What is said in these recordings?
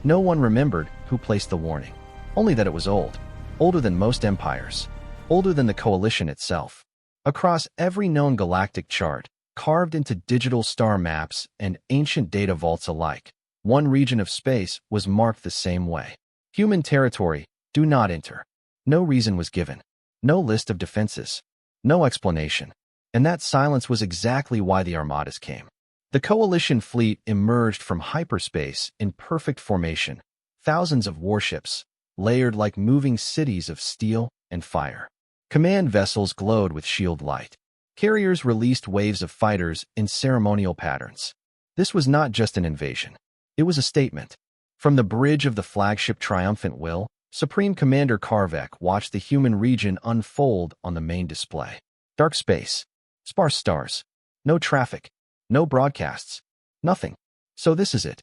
No one remembered who placed the warning, only that it was old, older than most empires, older than the coalition itself. Across every known galactic chart, carved into digital star maps and ancient data vaults alike, one region of space was marked the same way. Human territory, do not enter. No reason was given. No list of defenses. No explanation. And that silence was exactly why the armadas came. The coalition fleet emerged from hyperspace in perfect formation, thousands of warships, layered like moving cities of steel and fire. Command vessels glowed with shield light. Carriers released waves of fighters in ceremonial patterns. This was not just an invasion. It was a statement. From the bridge of the flagship Triumphant Will, Supreme Commander Karvek watched the human region unfold on the main display. Dark space. Sparse stars. No traffic. No broadcasts. Nothing. So this is it?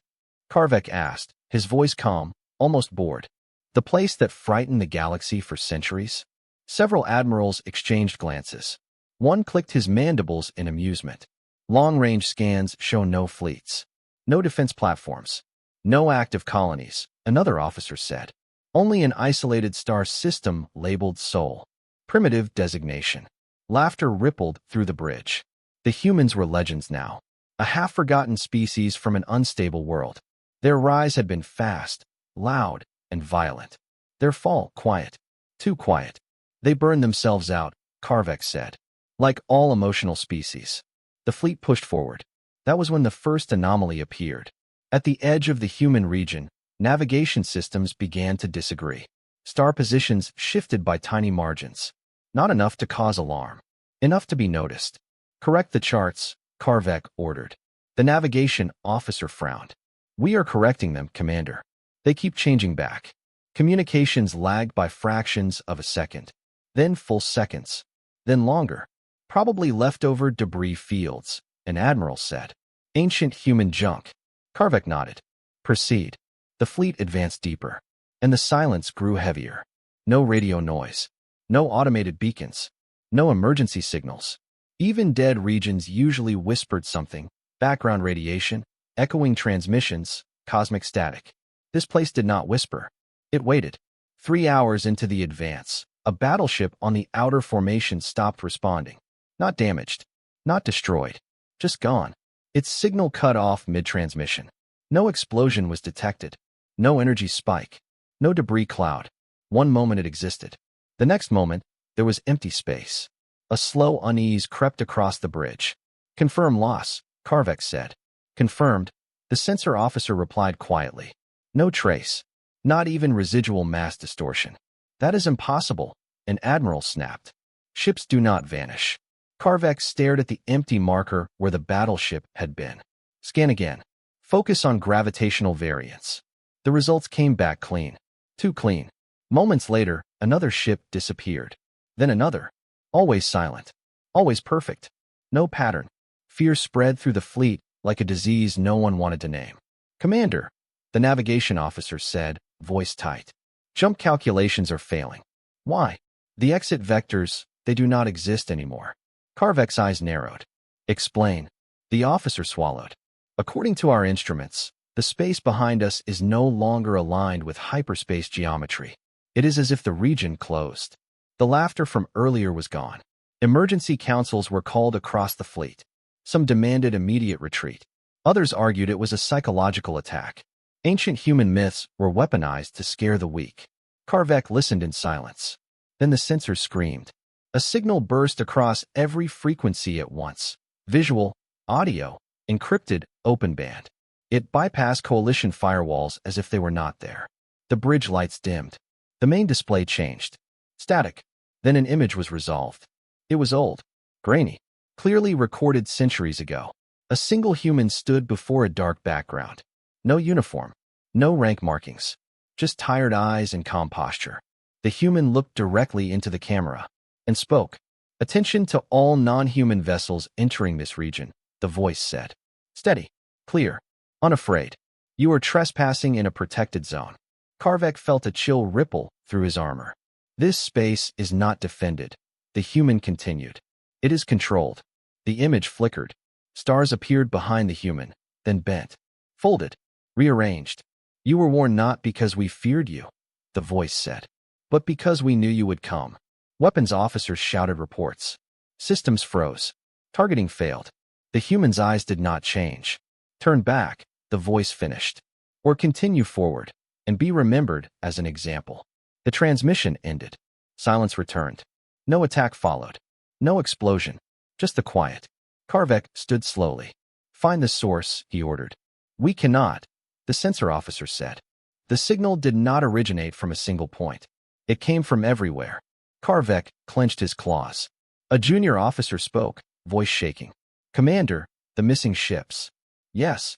Karvek asked, his voice calm, almost bored. The place that frightened the galaxy for centuries? Several admirals exchanged glances. One clicked his mandibles in amusement. Long-range scans show no fleets. No defense platforms. No active colonies, another officer said. Only an isolated star system labeled Sol. Primitive designation. Laughter rippled through the bridge. The humans were legends now. A half-forgotten species from an unstable world. Their rise had been fast, loud, and violent. Their fall quiet. Too quiet. They burned themselves out, Karvek said. Like all emotional species. The fleet pushed forward. That was when the first anomaly appeared. At the edge of the human region, navigation systems began to disagree. Star positions shifted by tiny margins. Not enough to cause alarm. Enough to be noticed. Correct the charts, Karvek ordered. The navigation officer frowned. We are correcting them, Commander. They keep changing back. Communications lagged by fractions of a second. Then full seconds. Then longer. Probably leftover debris fields, an admiral said. Ancient human junk. Karvek nodded. Proceed. The fleet advanced deeper. And the silence grew heavier. No radio noise. No automated beacons. No emergency signals. Even dead regions usually whispered something. Background radiation, echoing transmissions, cosmic static. This place did not whisper. It waited. 3 hours into the advance, a battleship on the outer formation stopped responding. Not damaged. Not destroyed. Just gone. Its signal cut off mid-transmission. No explosion was detected. No energy spike. No debris cloud. One moment it existed. The next moment, there was empty space. A slow unease crept across the bridge. Confirm loss, Karvek said. Confirmed, the sensor officer replied quietly. No trace. Not even residual mass distortion. That is impossible, an admiral snapped. Ships do not vanish. Karvek stared at the empty marker where the battleship had been. Scan again. Focus on gravitational variance. The results came back clean. Too clean. Moments later, another ship disappeared. Then another. Always silent. Always perfect. No pattern. Fear spread through the fleet like a disease no one wanted to name. Commander, the navigation officer said, voice tight. Jump calculations are failing. Why? The exit vectors, they do not exist anymore. Karvek's eyes narrowed. Explain. The officer swallowed. According to our instruments, the space behind us is no longer aligned with hyperspace geometry. It is as if the region closed. The laughter from earlier was gone. Emergency councils were called across the fleet. Some demanded immediate retreat. Others argued it was a psychological attack. Ancient human myths were weaponized to scare the weak. Karvek listened in silence. Then the sensor screamed. A signal burst across every frequency at once. Visual, audio, encrypted, open band. It bypassed coalition firewalls as if they were not there. The bridge lights dimmed. The main display changed. Static. Then an image was resolved. It was old. Grainy. Clearly recorded centuries ago. A single human stood before a dark background. No uniform. No rank markings. Just tired eyes and calm posture. The human looked directly into the camera and spoke. Attention to all non-human vessels entering this region, the voice said. Steady. Clear. Unafraid. You are trespassing in a protected zone. Karvek felt a chill ripple through his armor. This space is not defended. The human continued. It is controlled. The image flickered. Stars appeared behind the human, then bent. Folded. Rearranged. You were warned not because we feared you, the voice said, but because we knew you would come. Weapons officers shouted reports. Systems froze. Targeting failed. The human's eyes did not change. Turn back, the voice finished. Or continue forward, and be remembered as an example. The transmission ended. Silence returned. No attack followed. No explosion. Just the quiet. Karvek stood slowly. Find the source, he ordered. We cannot, the sensor officer said. The signal did not originate from a single point. It came from everywhere. Karvek clenched his claws. A junior officer spoke, voice shaking. Commander, the missing ships. Yes.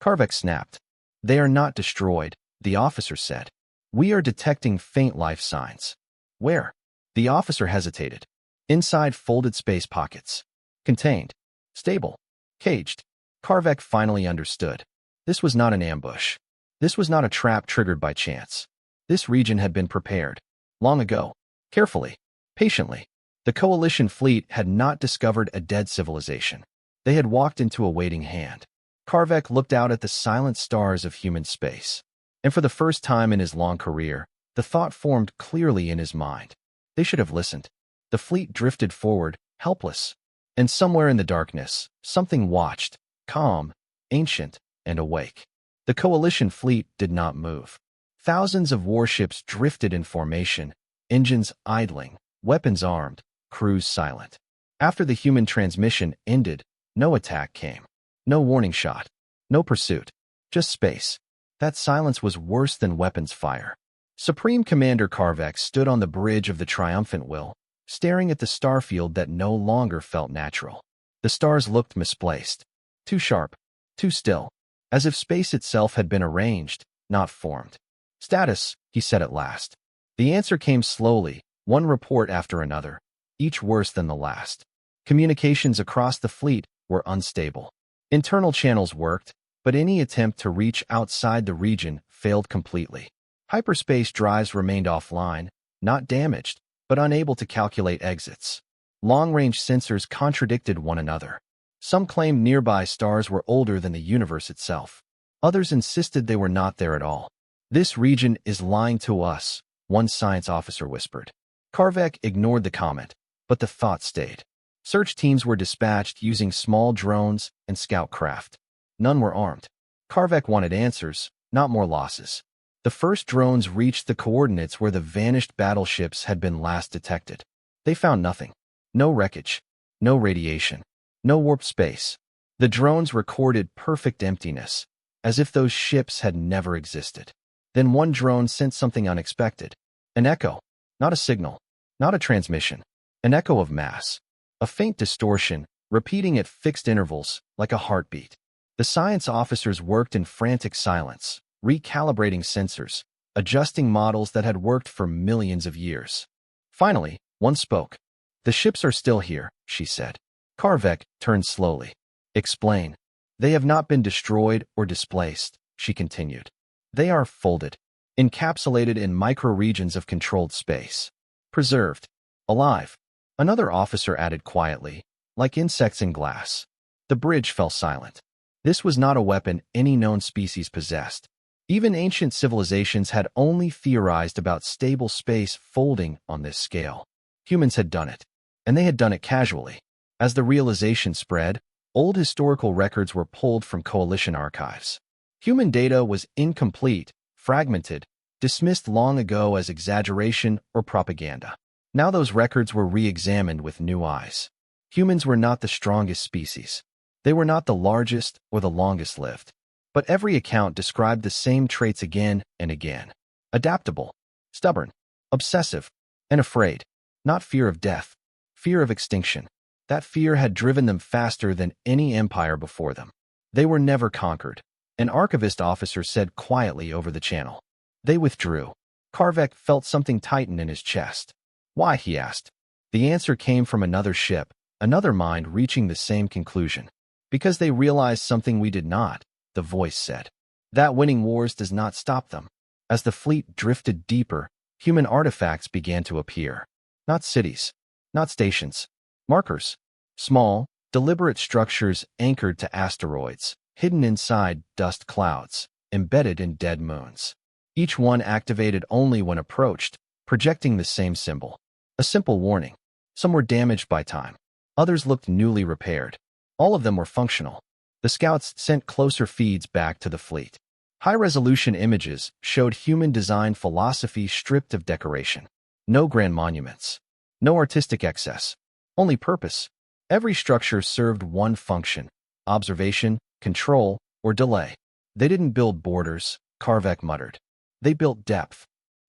Karvek snapped. They are not destroyed, the officer said. We are detecting faint life signs. Where? The officer hesitated. Inside folded space pockets. Contained. Stable. Caged. Karvek finally understood. This was not an ambush. This was not a trap triggered by chance. This region had been prepared. Long ago. Carefully. Patiently. The Coalition fleet had not discovered a dead civilization. They had walked into a waiting hand. Karvek looked out at the silent stars of human space. And for the first time in his long career, the thought formed clearly in his mind. They should have listened. The fleet drifted forward, helpless. And somewhere in the darkness, something watched, calm, ancient, and awake. The Coalition fleet did not move. Thousands of warships drifted in formation, engines idling, weapons armed, crews silent. After the human transmission ended, no attack came. No warning shot. No pursuit. Just space. That silence was worse than weapons fire. Supreme Commander Karvek stood on the bridge of the triumphant will, staring at the starfield that no longer felt natural. The stars looked misplaced. Too sharp. Too still. As if space itself had been arranged, not formed. Status, he said at last. The answer came slowly, one report after another, each worse than the last. Communications across the fleet were unstable. Internal channels worked, but any attempt to reach outside the region failed completely. Hyperspace drives remained offline, not damaged, but unable to calculate exits. Long-range sensors contradicted one another. Some claimed nearby stars were older than the universe itself. Others insisted they were not there at all. This region is lying to us, one science officer whispered. Karvek ignored the comment, but the thought stayed. Search teams were dispatched using small drones and scout craft. None were armed. Karvek wanted answers, not more losses. The first drones reached the coordinates where the vanished battleships had been last detected. They found nothing. No wreckage. No radiation. No warp space. The drones recorded perfect emptiness, as if those ships had never existed. Then one drone sent something unexpected. An echo. Not a signal. Not a transmission. An echo of mass. A faint distortion, repeating at fixed intervals, like a heartbeat. The science officers worked in frantic silence, recalibrating sensors, adjusting models that had worked for millions of years. Finally, one spoke. The ships are still here, she said. Karvek turned slowly. Explain. They have not been destroyed or displaced, she continued. They are folded, encapsulated in micro-regions of controlled space. Preserved. Alive. Another officer added quietly, like insects in glass. The bridge fell silent. This was not a weapon any known species possessed. Even ancient civilizations had only theorized about stable space folding on this scale. Humans had done it, and they had done it casually. As the realization spread, old historical records were pulled from Coalition archives. Human data was incomplete, fragmented, dismissed long ago as exaggeration or propaganda. Now those records were re-examined with new eyes. Humans were not the strongest species. They were not the largest or the longest lived. But every account described the same traits again and again. Adaptable, stubborn, obsessive, and afraid. Not fear of death, fear of extinction. That fear had driven them faster than any empire before them. They were never conquered, an archivist officer said quietly over the channel. They withdrew. Karvek felt something tighten in his chest. Why, he asked. The answer came from another ship, another mind reaching the same conclusion. Because they realized something we did not, the voice said. That winning wars does not stop them. As the fleet drifted deeper, human artifacts began to appear. Not cities, not stations. Markers. Small, deliberate structures anchored to asteroids, hidden inside dust clouds. embedded in dead moons. Each one activated only when approached, projecting the same symbol. A simple warning. Some were damaged by time. Others looked newly repaired. All of them were functional. The scouts sent closer feeds back to the fleet. High-resolution images showed human design philosophy stripped of decoration. No grand monuments. No artistic excess. Only purpose. Every structure served one function: observation, control, or delay. They didn't build borders, Karvek muttered. They built depth.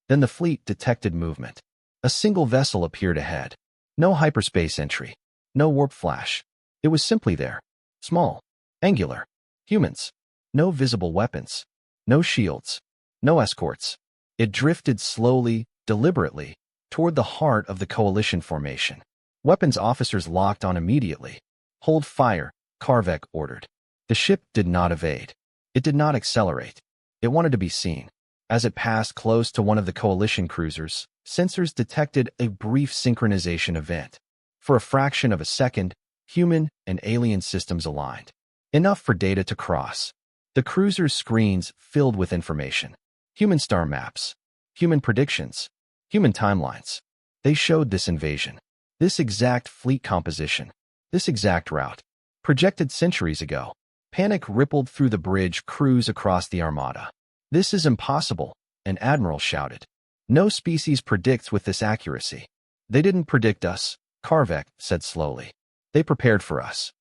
Then the fleet detected movement. A single vessel appeared ahead. No hyperspace entry. No warp flash. It was simply there. Small. Angular. Humans. No visible weapons. No shields. No escorts. It drifted slowly, deliberately, toward the heart of the coalition formation. Weapons officers locked on immediately. Hold fire, Karvek ordered. The ship did not evade. It did not accelerate. It wanted to be seen. As it passed close to one of the coalition cruisers, sensors detected a brief synchronization event. For a fraction of a second, human and alien systems aligned. Enough for data to cross. The cruiser's screens filled with information. Human star maps. Human predictions. Human timelines. They showed this invasion. This exact fleet composition. This exact route. Projected centuries ago. Panic rippled through the bridge crews across the armada. "This is impossible," an admiral shouted. "No species predicts with this accuracy." "They didn't predict us," Karvek said slowly. "They prepared for us."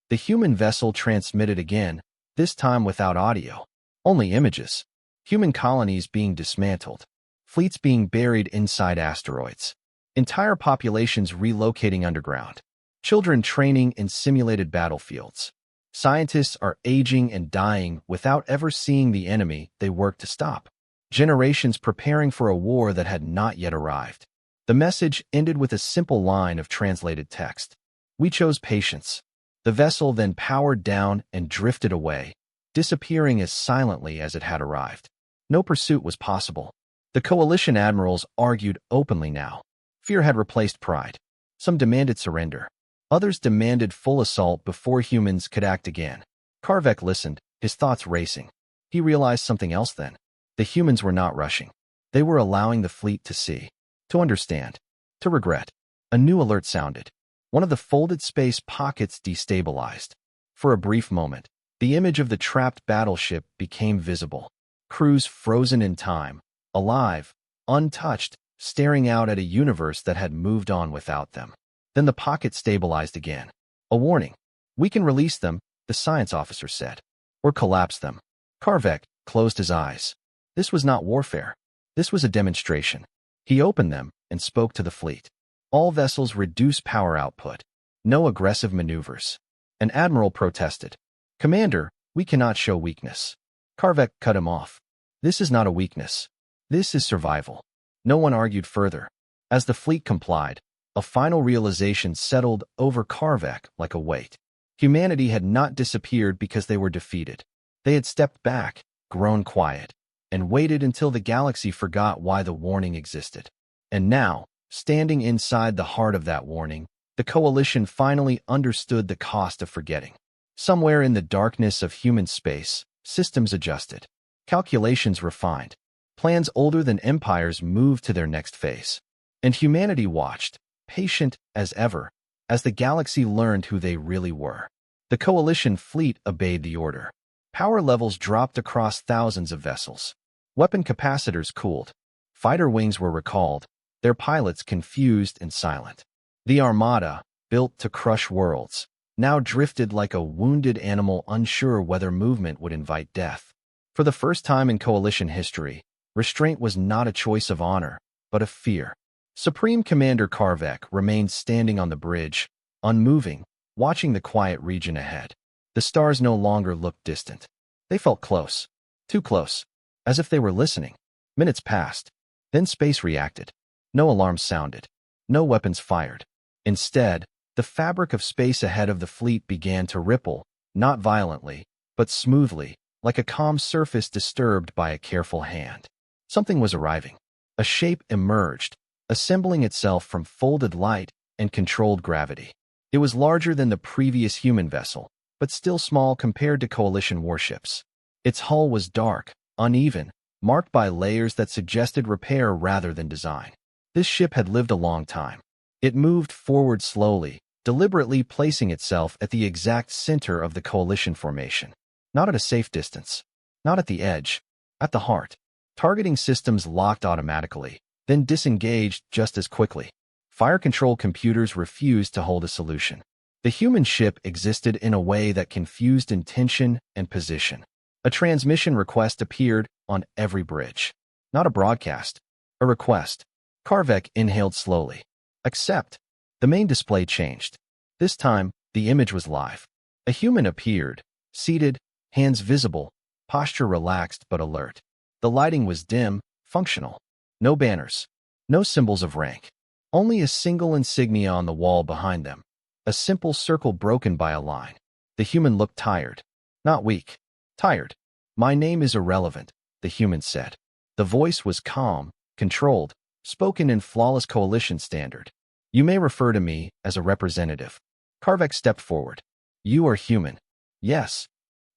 The human vessel transmitted again, this time without audio. Only images. Human colonies being dismantled. Fleets being buried inside asteroids. Entire populations relocating underground. Children training in simulated battlefields. Scientists are aging and dying without ever seeing the enemy they work to stop. Generations preparing for a war that had not yet arrived. The message ended with a simple line of translated text. "We chose patience." The vessel then powered down and drifted away, disappearing as silently as it had arrived. No pursuit was possible. The coalition admirals argued openly now. Fear had replaced pride. Some demanded surrender. Others demanded full assault before humans could act again. Karvek listened, his thoughts racing. He realized something else then. The humans were not rushing. They were allowing the fleet to see, to understand, to regret. A new alert sounded. One of the folded space pockets destabilized. For a brief moment, the image of the trapped battleship became visible. Crews frozen in time, alive, untouched, staring out at a universe that had moved on without them. Then the pocket stabilized again. A warning. "We can release them," the science officer said. "Or collapse them." Karvek closed his eyes. This was not warfare. This was a demonstration. He opened them and spoke to the fleet. All vessels reduce power output. No aggressive maneuvers. An admiral protested. "Commander, we cannot show weakness." Karvek cut him off. "This is not a weakness. This is survival." No one argued further. As the fleet complied, a final realization settled over Karvek like a weight. Humanity had not disappeared because they were defeated. They had stepped back, grown quiet, and waited until the galaxy forgot why the warning existed. And now, standing inside the heart of that warning, the coalition finally understood the cost of forgetting. Somewhere in the darkness of human space, systems adjusted. Calculations refined. Plans older than empires moved to their next phase. And humanity watched, patient as ever, as the galaxy learned who they really were. The coalition fleet obeyed the order. Power levels dropped across thousands of vessels. Weapon capacitors cooled. Fighter wings were recalled, their pilots confused and silent. The armada, built to crush worlds, now drifted like a wounded animal unsure whether movement would invite death. For the first time in coalition history, restraint was not a choice of honor, but of fear. Supreme Commander Karvek remained standing on the bridge, unmoving, watching the quiet region ahead. The stars no longer looked distant. They felt close, too close, as if they were listening. Minutes passed. Then space reacted. No alarms sounded. No weapons fired. Instead, the fabric of space ahead of the fleet began to ripple, not violently, but smoothly, like a calm surface disturbed by a careful hand. Something was arriving. A shape emerged, assembling itself from folded light and controlled gravity. It was larger than the previous human vessel, but still small compared to coalition warships. Its hull was dark, uneven, marked by layers that suggested repair rather than design. This ship had lived a long time. It moved forward slowly, deliberately placing itself at the exact center of the coalition formation. Not at a safe distance. Not at the edge. At the heart. Targeting systems locked automatically, then disengaged just as quickly. Fire control computers refused to hold a solution. The human ship existed in a way that confused intention and position. A transmission request appeared on every bridge. Not a broadcast. A request. Karvek inhaled slowly. Accept. The main display changed. This time, the image was live. A human appeared, seated, hands visible, posture relaxed but alert. The lighting was dim, functional. No banners. No symbols of rank. Only a single insignia on the wall behind them. A simple circle broken by a line. The human looked tired. Not weak. Tired. My name is irrelevant, the human said. The voice was calm, controlled, spoken in flawless coalition standard. You may refer to me as a representative. Karvek stepped forward. You are human. Yes.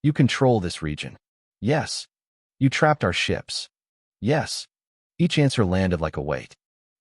You control this region. Yes. You trapped our ships. Yes. Each answer landed like a weight.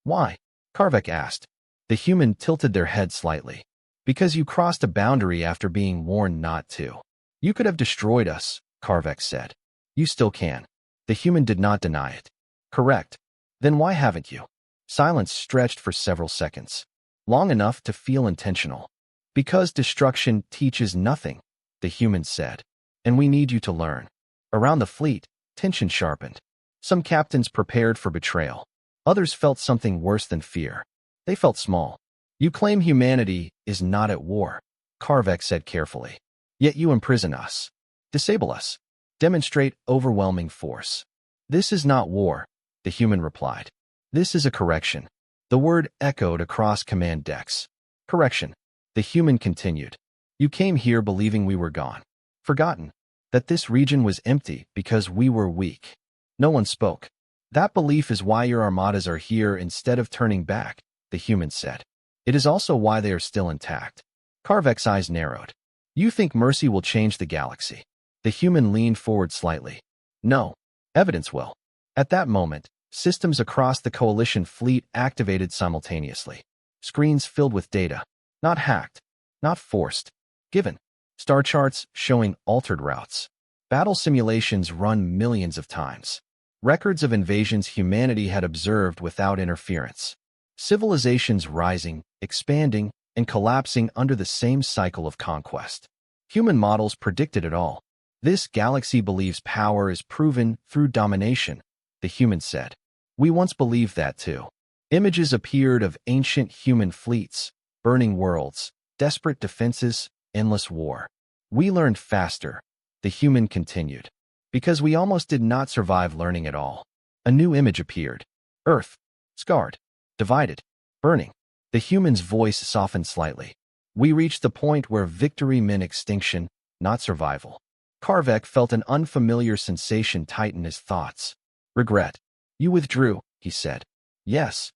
Why? Karvek asked. The human tilted their head slightly. Because you crossed a boundary after being warned not to. You could have destroyed us, Karvek said. You still can. The human did not deny it. Correct. Then why haven't you? Silence stretched for several seconds. Long enough to feel intentional. Because destruction teaches nothing, the human said. And we need you to learn. Around the fleet, tension sharpened. Some captains prepared for betrayal. Others felt something worse than fear. They felt small. You claim humanity is not at war, Karvek said carefully. Yet you imprison us. Disable us. Demonstrate overwhelming force. This is not war, the human replied. This is a correction. The word echoed across command decks. Correction. The human continued. You came here believing we were gone. Forgotten. That this region was empty because we were weak. No one spoke. That belief is why your armadas are here instead of turning back, the human said. It is also why they are still intact. Karvek's eyes narrowed. You think mercy will change the galaxy? The human leaned forward slightly. No. Evidence will. At that moment, systems across the coalition fleet activated simultaneously. Screens filled with data. Not hacked. Not forced. Given. Star charts showing altered routes. Battle simulations run millions of times. Records of invasions humanity had observed without interference. Civilizations rising, expanding, and collapsing under the same cycle of conquest. Human models predicted it all. This galaxy believes power is proven through domination, the human said. We once believed that too. Images appeared of ancient human fleets, burning worlds, desperate defenses, endless war. We learned faster, the human continued. Because we almost did not survive learning at all. A new image appeared. Earth. Scarred. Divided. Burning. The human's voice softened slightly. We reached the point where victory meant extinction, not survival. Karvek felt an unfamiliar sensation tighten his thoughts. Regret. You withdrew, he said. Yes.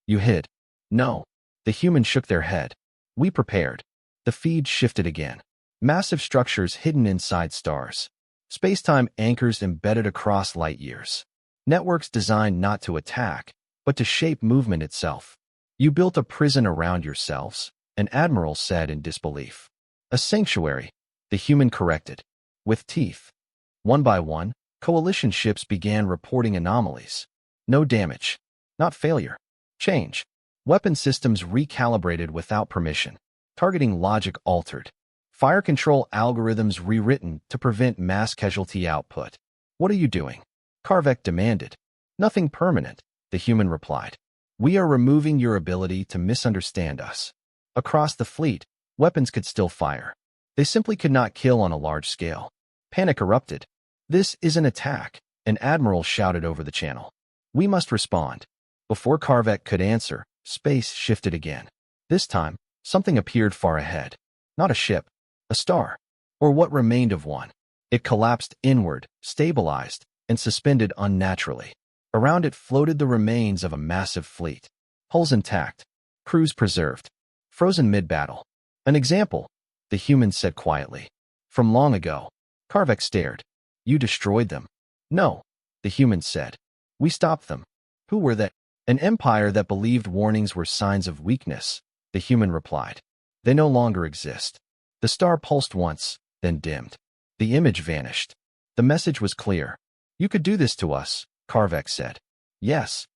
You hid. No. The human shook their head. We prepared. The feed shifted again. Massive structures hidden inside stars. Space-time anchors embedded across light years. Networks designed not to attack, but to shape movement itself. You built a prison around yourselves, an admiral said in disbelief. A sanctuary, the human corrected. With teeth. One by one, coalition ships began reporting anomalies. No damage. Not failure. Change. Weapon systems recalibrated without permission. Targeting logic altered. Fire control algorithms rewritten to prevent mass casualty output. What are you doing? Karvek demanded. Nothing permanent, the human replied. We are removing your ability to misunderstand us. Across the fleet, weapons could still fire. They simply could not kill on a large scale. Panic erupted. This is an attack, an admiral shouted over the channel. We must respond. Before Karvek could answer, space shifted again. This time, something appeared far ahead. Not a ship. A star, or what remained of one. It collapsed inward, stabilized, and suspended unnaturally. Around it floated the remains of a massive fleet. Hulls intact, crews preserved, frozen mid-battle. An example, the human said quietly. From long ago. Karvek stared. You destroyed them. No, the humans said. We stopped them. Who were they? An empire that believed warnings were signs of weakness, the human replied. They no longer exist. The star pulsed once, then dimmed. The image vanished. The message was clear. You could do this to us, Karvek said. Yes.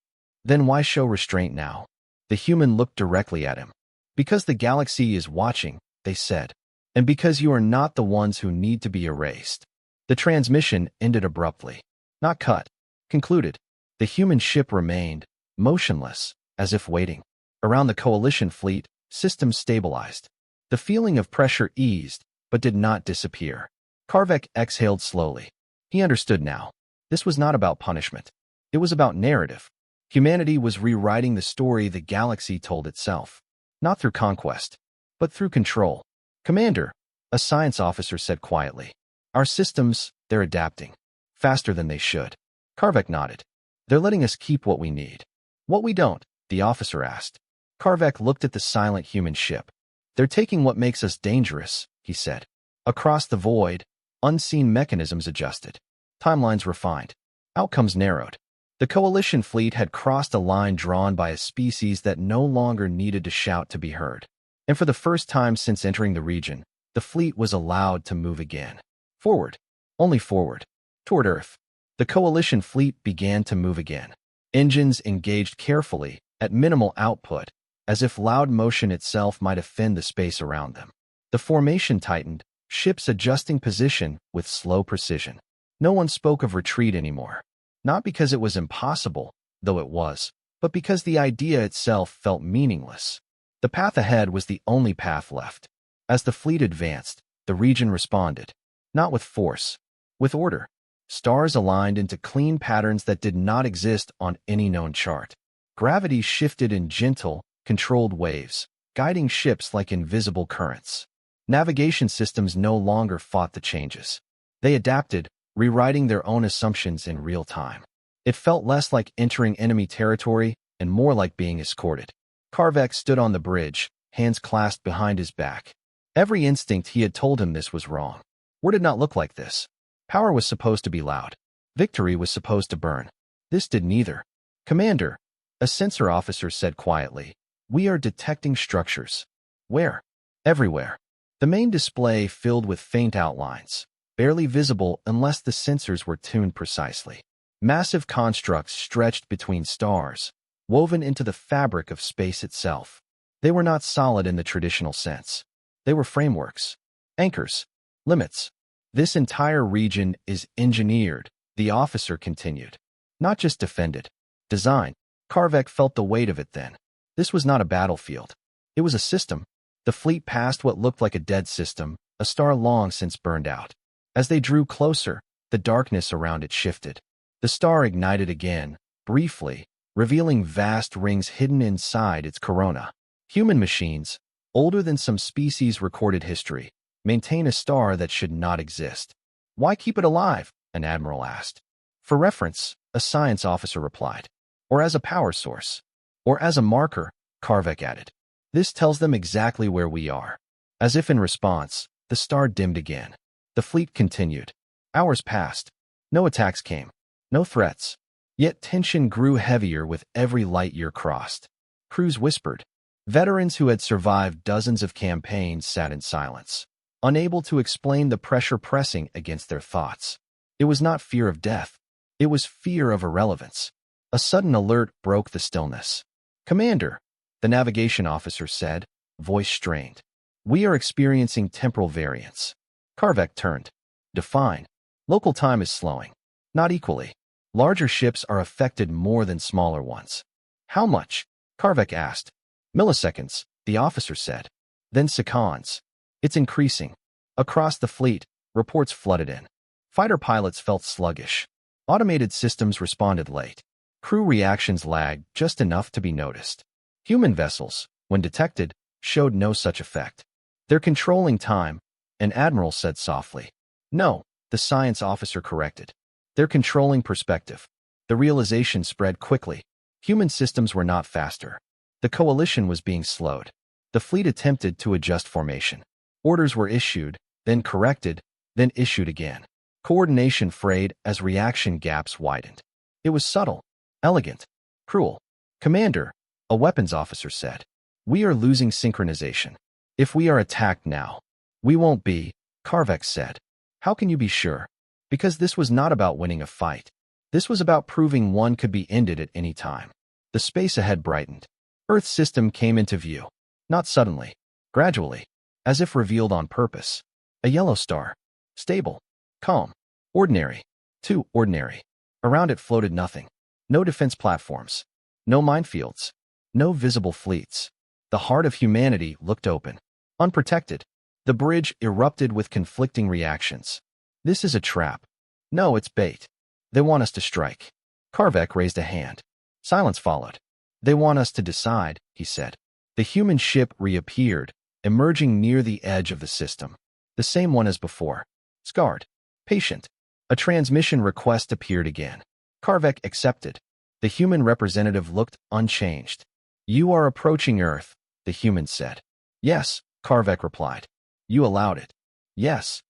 Then why show restraint now? The human looked directly at him. Because the galaxy is watching, they said. And because you are not the ones who need to be erased. The transmission ended abruptly. Not cut. Concluded. The human ship remained, motionless, as if waiting. Around the coalition fleet, systems stabilized. The feeling of pressure eased, but did not disappear. Karvek exhaled slowly. He understood now. This was not about punishment. It was about narrative. Humanity was rewriting the story the galaxy told itself. Not through conquest, but through control. Commander, a science officer said quietly. Our systems, they're adapting. Faster than they should. Karvek nodded. They're letting us keep what we need. What we don't, the officer asked. Karvek looked at the silent human ship. They're taking what makes us dangerous, he said. Across the void, unseen mechanisms adjusted. Timelines refined. Outcomes narrowed. The coalition fleet had crossed a line drawn by a species that no longer needed to shout to be heard. And for the first time since entering the region, the fleet was allowed to move again. Forward. Only forward. Toward Earth. The coalition fleet began to move again. Engines engaged carefully, at minimal output, as if loud motion itself might offend the space around them. The formation tightened, ships adjusting position with slow precision. No one spoke of retreat anymore. Not because it was impossible, though it was, but because the idea itself felt meaningless. The path ahead was the only path left. As the fleet advanced, the region responded. Not with force, with order. Stars aligned into clean patterns that did not exist on any known chart. Gravity shifted in gentle, controlled waves, guiding ships like invisible currents. Navigation systems no longer fought the changes. They adapted, rewriting their own assumptions in real time. It felt less like entering enemy territory and more like being escorted. Karvek stood on the bridge, hands clasped behind his back. Every instinct he had told him this was wrong. War did not look like this. Power was supposed to be loud. Victory was supposed to burn. This did neither. Commander, a sensor officer said quietly, we are detecting structures. Where? Everywhere. The main display filled with faint outlines, barely visible unless the sensors were tuned precisely. Massive constructs stretched between stars, woven into the fabric of space itself. They were not solid in the traditional sense. They were frameworks, anchors, limits. This entire region is engineered, the officer continued. Not just defended. Designed. Karvek felt the weight of it then. This was not a battlefield. It was a system. The fleet passed what looked like a dead system, a star long since burned out. As they drew closer, the darkness around it shifted. The star ignited again, briefly, revealing vast rings hidden inside its corona. Human machines, older than some species' recorded history, maintain a star that should not exist. Why keep it alive? An admiral asked. For reference, a science officer replied. Or as a power source. Or as a marker, Karvek added. This tells them exactly where we are. As if in response, the star dimmed again. The fleet continued. Hours passed. No attacks came. No threats. Yet tension grew heavier with every light year crossed. Crews whispered. Veterans who had survived dozens of campaigns sat in silence, unable to explain the pressure pressing against their thoughts. It was not fear of death. It was fear of irrelevance. A sudden alert broke the stillness. Commander, the navigation officer said, voice strained. We are experiencing temporal variance. Karvek turned. Define. Local time is slowing. Not equally. Larger ships are affected more than smaller ones. How much? Karvek asked. Milliseconds, the officer said. Then seconds. It's increasing. Across the fleet, reports flooded in. Fighter pilots felt sluggish. Automated systems responded late. Crew reactions lagged just enough to be noticed. Human vessels, when detected, showed no such effect. They're controlling time, an admiral said softly. No, the science officer corrected. They're controlling perspective. The realization spread quickly. Human systems were not faster. The coalition was being slowed. The fleet attempted to adjust formation. Orders were issued, then corrected, then issued again. Coordination frayed as reaction gaps widened. It was subtle, elegant, cruel. "Commander," a weapons officer said, "we are losing synchronization. If we are attacked now, we won't be," Karvek said. "How can you be sure?" "Because this was not about winning a fight. This was about proving one could be ended at any time." The space ahead brightened. Earth's system came into view. Not suddenly, gradually, as if revealed on purpose. A yellow star. Stable. Calm. Ordinary. Too ordinary. Around it floated nothing. No defense platforms. No minefields. No visible fleets. The heart of humanity looked open. Unprotected. The bridge erupted with conflicting reactions. "This is a trap." "No, it's bait. They want us to strike." Karvek raised a hand. Silence followed. "They want us to decide," he said. The human ship reappeared, emerging near the edge of the system. The same one as before. Scarred. Patient. A transmission request appeared again. Karvek accepted. The human representative looked unchanged. "You are approaching Earth," the human said. "Yes," Karvek replied. "You allowed it." "Yes."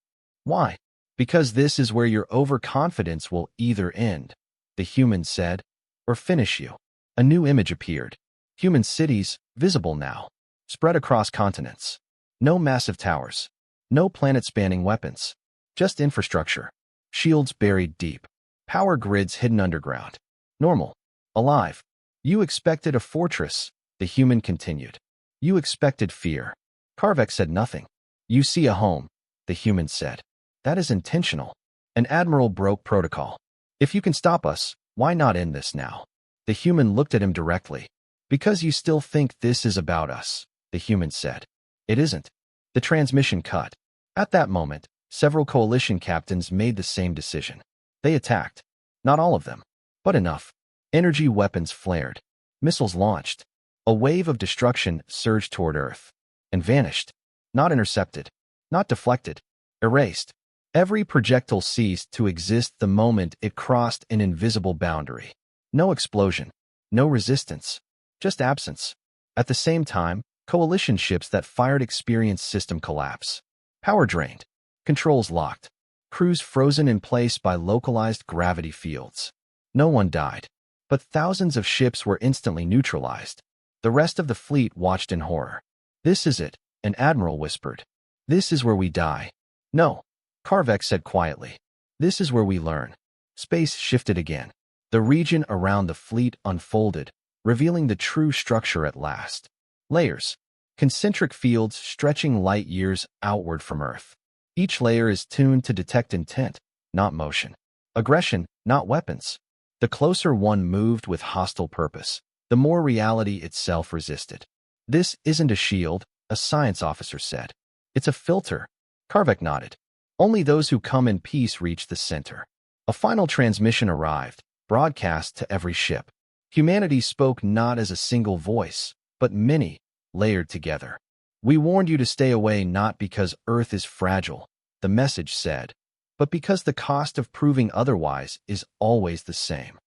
"Why?" "Because this is where your overconfidence will either end," the human said, "or finish you." A new image appeared. Human cities, visible now, spread across continents. No massive towers. No planet-spanning weapons. Just infrastructure. Shields buried deep. Power grids hidden underground. Normal. Alive. "You expected a fortress," the human continued. "You expected fear." Karvek said nothing. "You see a home," the human said. "That is intentional." An admiral broke protocol. "If you can stop us, why not end this now?" The human looked at him directly. "Because you still think this is about us," the human said. "It isn't." The transmission cut. At that moment, several coalition captains made the same decision. They attacked. Not all of them, but enough. Energy weapons flared. Missiles launched. A wave of destruction surged toward Earth. And vanished. Not intercepted. Not deflected. Erased. Every projectile ceased to exist the moment it crossed an invisible boundary. No explosion. No resistance. Just absence. At the same time, coalition ships that fired experienced system collapse. Power drained. Controls locked. Crews frozen in place by localized gravity fields. No one died. But thousands of ships were instantly neutralized. The rest of the fleet watched in horror. "This is it," an admiral whispered. "This is where we die." "No," Karvek said quietly. "This is where we learn." Space shifted again. The region around the fleet unfolded, revealing the true structure at last. Layers. Concentric fields stretching light years outward from Earth. Each layer is tuned to detect intent, not motion. Aggression, not weapons. The closer one moved with hostile purpose, the more reality itself resisted. "This isn't a shield," a science officer said. "It's a filter." Karvek nodded. "Only those who come in peace reach the center." A final transmission arrived, broadcast to every ship. Humanity spoke not as a single voice, but many, layered together. "We warned you to stay away not because Earth is fragile," the message said, "but because the cost of proving otherwise is always the same."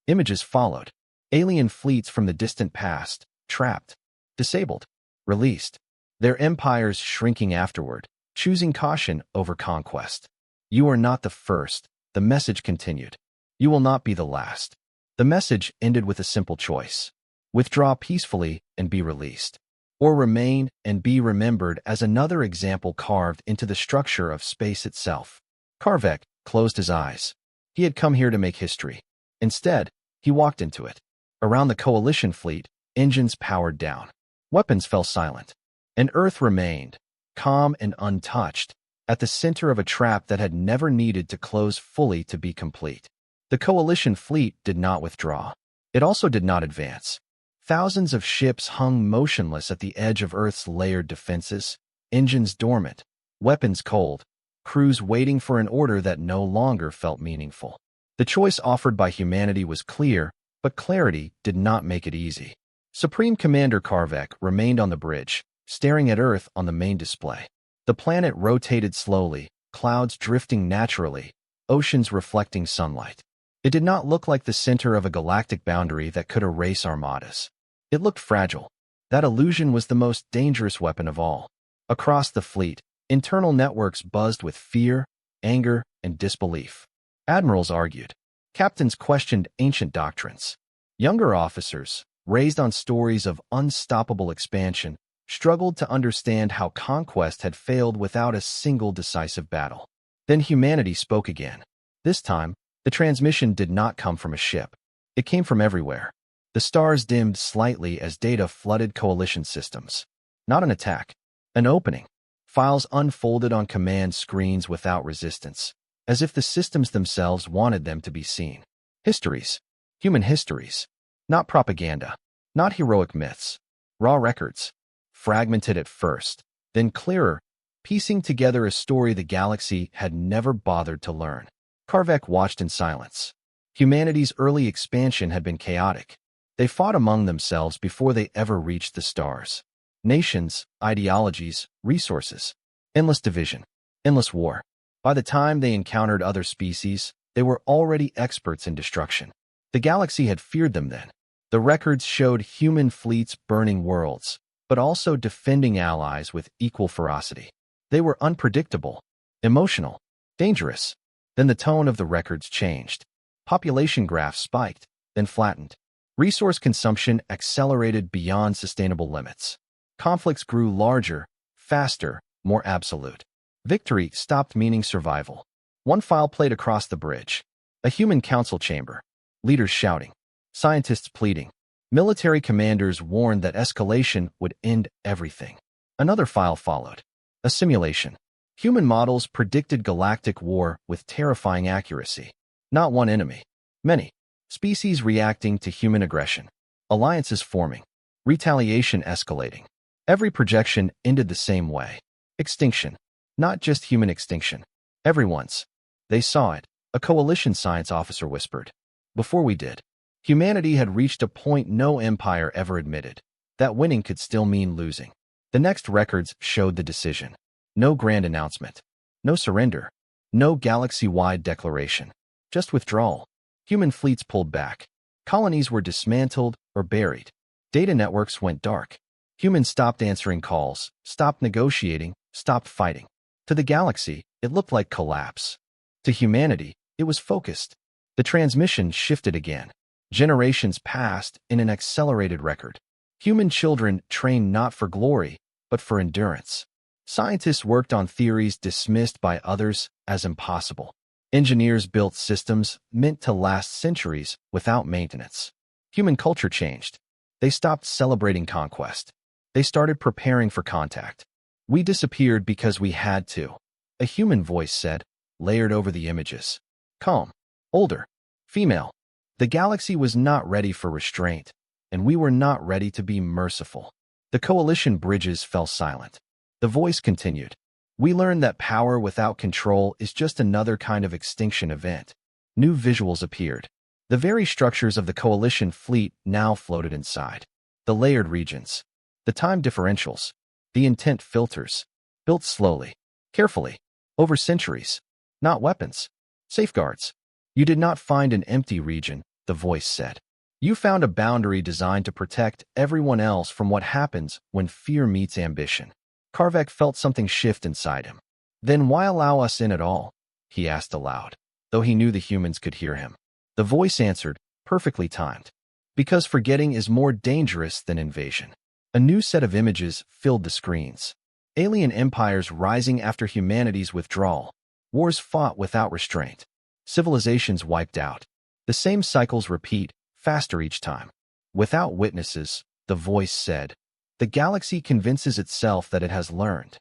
Images followed. Alien fleets from the distant past, trapped, disabled, released. Their empires shrinking afterward, choosing caution over conquest. "You are not the first," the message continued. "You will not be the last." The message ended with a simple choice. Withdraw peacefully and be released. Or remain and be remembered as another example carved into the structure of space itself. Karvek closed his eyes. He had come here to make history. Instead, he walked into it. Around the coalition fleet, engines powered down. Weapons fell silent. And Earth remained, calm and untouched, at the center of a trap that had never needed to close fully to be complete. The coalition fleet did not withdraw. It also did not advance. Thousands of ships hung motionless at the edge of Earth's layered defenses, engines dormant, weapons cold, crews waiting for an order that no longer felt meaningful. The choice offered by humanity was clear, but clarity did not make it easy. Supreme Commander Karvek remained on the bridge, staring at Earth on the main display. The planet rotated slowly, clouds drifting naturally, oceans reflecting sunlight. It did not look like the center of a galactic boundary that could erase armadas. It looked fragile. That illusion was the most dangerous weapon of all. Across the fleet, internal networks buzzed with fear, anger, and disbelief. Admirals argued. Captains questioned ancient doctrines. Younger officers, raised on stories of unstoppable expansion, struggled to understand how conquest had failed without a single decisive battle. Then humanity spoke again. This time, the transmission did not come from a ship. It came from everywhere. The stars dimmed slightly as data flooded coalition systems. Not an attack. An opening. Files unfolded on command screens without resistance, as if the systems themselves wanted them to be seen. Histories. Human histories. Not propaganda. Not heroic myths. Raw records. Fragmented at first, then clearer, piecing together a story the galaxy had never bothered to learn. Karvek watched in silence. Humanity's early expansion had been chaotic. They fought among themselves before they ever reached the stars. Nations, ideologies, resources. Endless division. Endless war. By the time they encountered other species, they were already experts in destruction. The galaxy had feared them then. The records showed human fleets burning worlds, but also defending allies with equal ferocity. They were unpredictable, emotional, dangerous. Then the tone of the records changed. Population graphs spiked, then flattened. Resource consumption accelerated beyond sustainable limits. Conflicts grew larger, faster, more absolute. Victory stopped meaning survival. One file played across the bridge. A human council chamber. Leaders shouting. Scientists pleading. Military commanders warned that escalation would end everything. Another file followed. A simulation. Human models predicted galactic war with terrifying accuracy. Not one enemy. Many. Species reacting to human aggression. Alliances forming. Retaliation escalating. Every projection ended the same way. Extinction. Not just human extinction. Everyone's. They saw it, a coalition science officer whispered. Before we did. Humanity had reached a point no empire ever admitted. That winning could still mean losing. The next records showed the decision. No grand announcement. No surrender. No galaxy-wide declaration. Just withdrawal. Human fleets pulled back. Colonies were dismantled or buried. Data networks went dark. Humans stopped answering calls, stopped negotiating, stopped fighting. To the galaxy, it looked like collapse. To humanity, it was focused. The transmission shifted again. Generations passed in an accelerated record. Human children trained not for glory, but for endurance. Scientists worked on theories dismissed by others as impossible. Engineers built systems meant to last centuries without maintenance. Human culture changed. They stopped celebrating conquest. They started preparing for contact. We disappeared because we had to. A human voice said, layered over the images. Calm. Older. Female. The galaxy was not ready for restraint, and we were not ready to be merciful. The coalition bridges fell silent. The voice continued. We learned that power without control is just another kind of extinction event. New visuals appeared. The very structures of the coalition fleet now floated inside. The layered regions. The time differentials. The intent filters. Built slowly. Carefully. Over centuries. Not weapons. Safeguards. You did not find an empty region, the voice said. You found a boundary designed to protect everyone else from what happens when fear meets ambition. Karvek felt something shift inside him. Then why allow us in at all? He asked aloud, though he knew the humans could hear him. The voice answered, perfectly timed. Because forgetting is more dangerous than invasion. A new set of images filled the screens. Alien empires rising after humanity's withdrawal. Wars fought without restraint. Civilizations wiped out. The same cycles repeat, faster each time. Without witnesses, the voice said. The galaxy convinces itself that it has learned.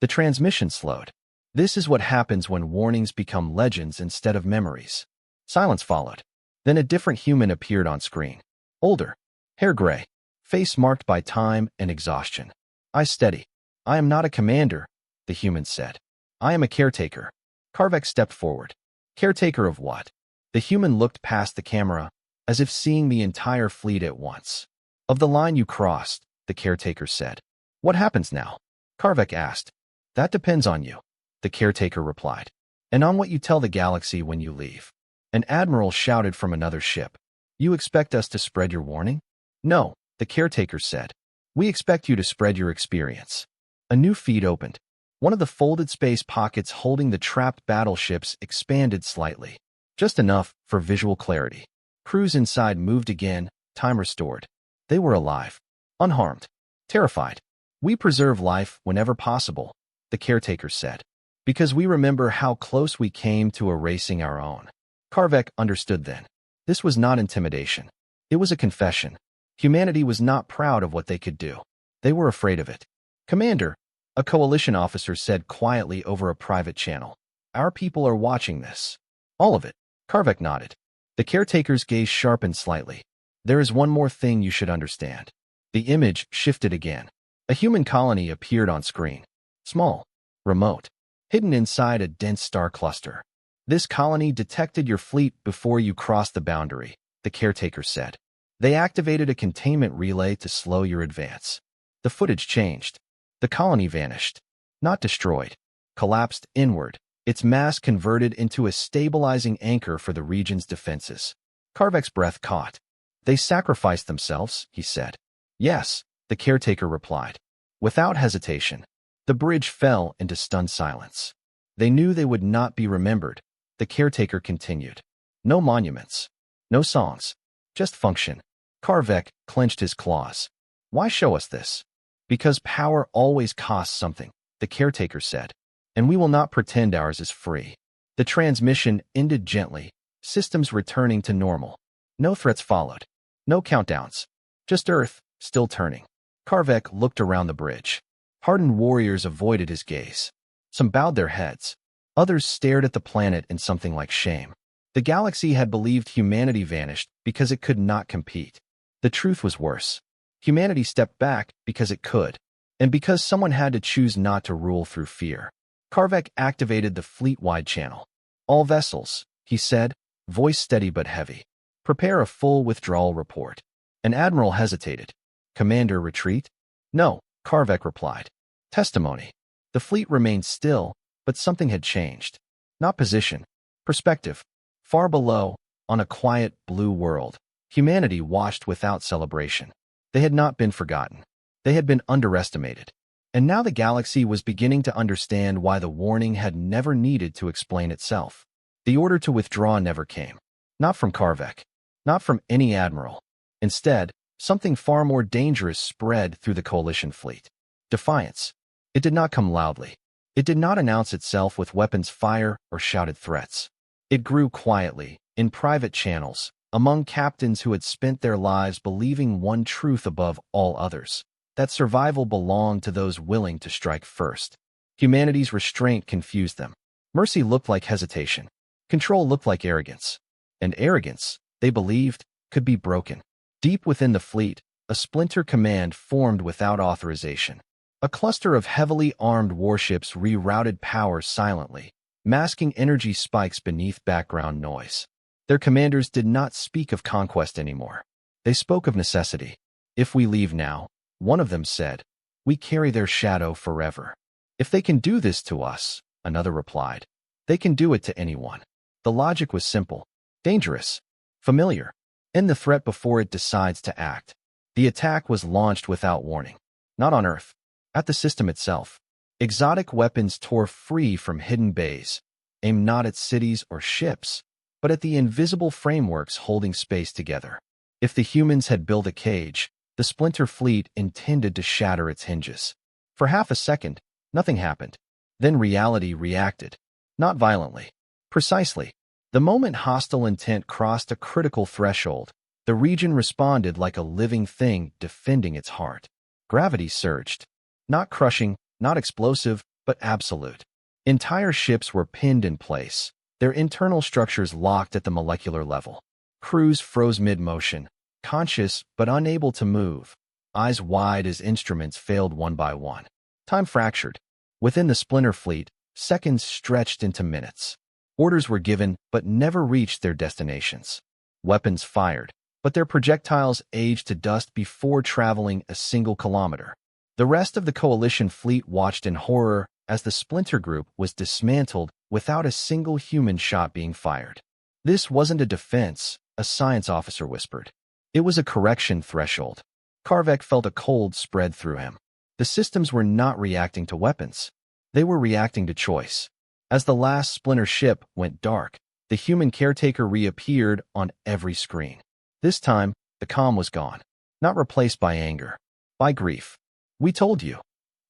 The transmission slowed. This is what happens when warnings become legends instead of memories. Silence followed. Then a different human appeared on screen. Older. Hair gray. Face marked by time and exhaustion. Eyes steady. I am not a commander, the human said. I am a caretaker. Karvek stepped forward. Caretaker of what? The human looked past the camera, as if seeing the entire fleet at once. Of the line you crossed, the caretaker said. What happens now? Karvek asked. That depends on you, the caretaker replied. And on what you tell the galaxy when you leave. An admiral shouted from another ship. You expect us to spread your warning? No, the caretaker said. We expect you to spread your experience. A new feed opened. One of the folded space pockets holding the trapped battleships expanded slightly, just enough for visual clarity. Crews inside moved again, time restored. They were alive, unharmed, terrified. "We preserve life whenever possible," the caretaker said, "because we remember how close we came to erasing our own." Karvek understood then. This was not intimidation. It was a confession. Humanity was not proud of what they could do. They were afraid of it. "Commander," a coalition officer said quietly over a private channel, "our people are watching this." "All of it." Karvek nodded. The caretaker's gaze sharpened slightly. "There is one more thing you should understand." The image shifted again. A human colony appeared on screen. Small, remote, hidden inside a dense star cluster. "This colony detected your fleet before you crossed the boundary," the caretaker said. "They activated a containment relay to slow your advance." The footage changed. The colony vanished. Not destroyed. Collapsed inward, its mass converted into a stabilizing anchor for the region's defenses. Karvek's breath caught. "They sacrificed themselves," he said. "Yes," the caretaker replied. Without hesitation, the bridge fell into stunned silence. "They knew they would not be remembered," the caretaker continued. "No monuments. No songs. Just function." Karvek clenched his claws. "Why show us this?" "Because power always costs something," the caretaker said, "and we will not pretend ours is free." The transmission ended gently, systems returning to normal. No threats followed. No countdowns. Just Earth, still turning. Karvek looked around the bridge. Hardened warriors avoided his gaze. Some bowed their heads. Others stared at the planet in something like shame. The galaxy had believed humanity vanished because it could not compete. The truth was worse. Humanity stepped back because it could, and because someone had to choose not to rule through fear. Karvek activated the fleet-wide channel. "All vessels," he said, voice steady but heavy. "Prepare a full withdrawal report." An admiral hesitated. "Commander, retreat?" "No," Karvek replied. "Testimony." The fleet remained still, but something had changed. Not position, perspective. Far below, on a quiet blue world, humanity watched without celebration. They had not been forgotten. They had been underestimated. And now the galaxy was beginning to understand why the warning had never needed to explain itself. The order to withdraw never came. Not from Karvek. Not from any admiral. Instead, something far more dangerous spread through the coalition fleet. Defiance. It did not come loudly. It did not announce itself with weapons fire or shouted threats. It grew quietly, in private channels, among captains who had spent their lives believing one truth above all others, that survival belonged to those willing to strike first. Humanity's restraint confused them. Mercy looked like hesitation. Control looked like arrogance. And arrogance, they believed, could be broken. Deep within the fleet, a splinter command formed without authorization. A cluster of heavily armed warships rerouted power silently, masking energy spikes beneath background noise. Their commanders did not speak of conquest anymore. They spoke of necessity. "If we leave now," one of them said, "we carry their shadow forever." "If they can do this to us," another replied, "they can do it to anyone." The logic was simple, dangerous, familiar. End the threat before it decides to act. The attack was launched without warning. Not on Earth. At the system itself. Exotic weapons tore free from hidden bays, aimed not at cities or ships, but at the invisible frameworks holding space together. If the humans had built a cage, the splinter fleet intended to shatter its hinges. For half a second, nothing happened. Then reality reacted. Not violently. Precisely. The moment hostile intent crossed a critical threshold, the region responded like a living thing defending its heart. Gravity surged. Not crushing, not explosive, but absolute. Entire ships were pinned in place, their internal structures locked at the molecular level. Crews froze mid-motion, conscious but unable to move, eyes wide as instruments failed one by one. Time fractured. Within the splinter fleet, seconds stretched into minutes. Orders were given but never reached their destinations. Weapons fired, but their projectiles aged to dust before traveling a single kilometer. The rest of the coalition fleet watched in horror as the splinter group was dismantled without a single human shot being fired. "This wasn't a defense," a science officer whispered. "It was a correction threshold." Karvek felt a cold spread through him. The systems were not reacting to weapons. They were reacting to choice. As the last splinter ship went dark, the human caretaker reappeared on every screen. This time, the calm was gone, not replaced by anger, by grief. "We told you,"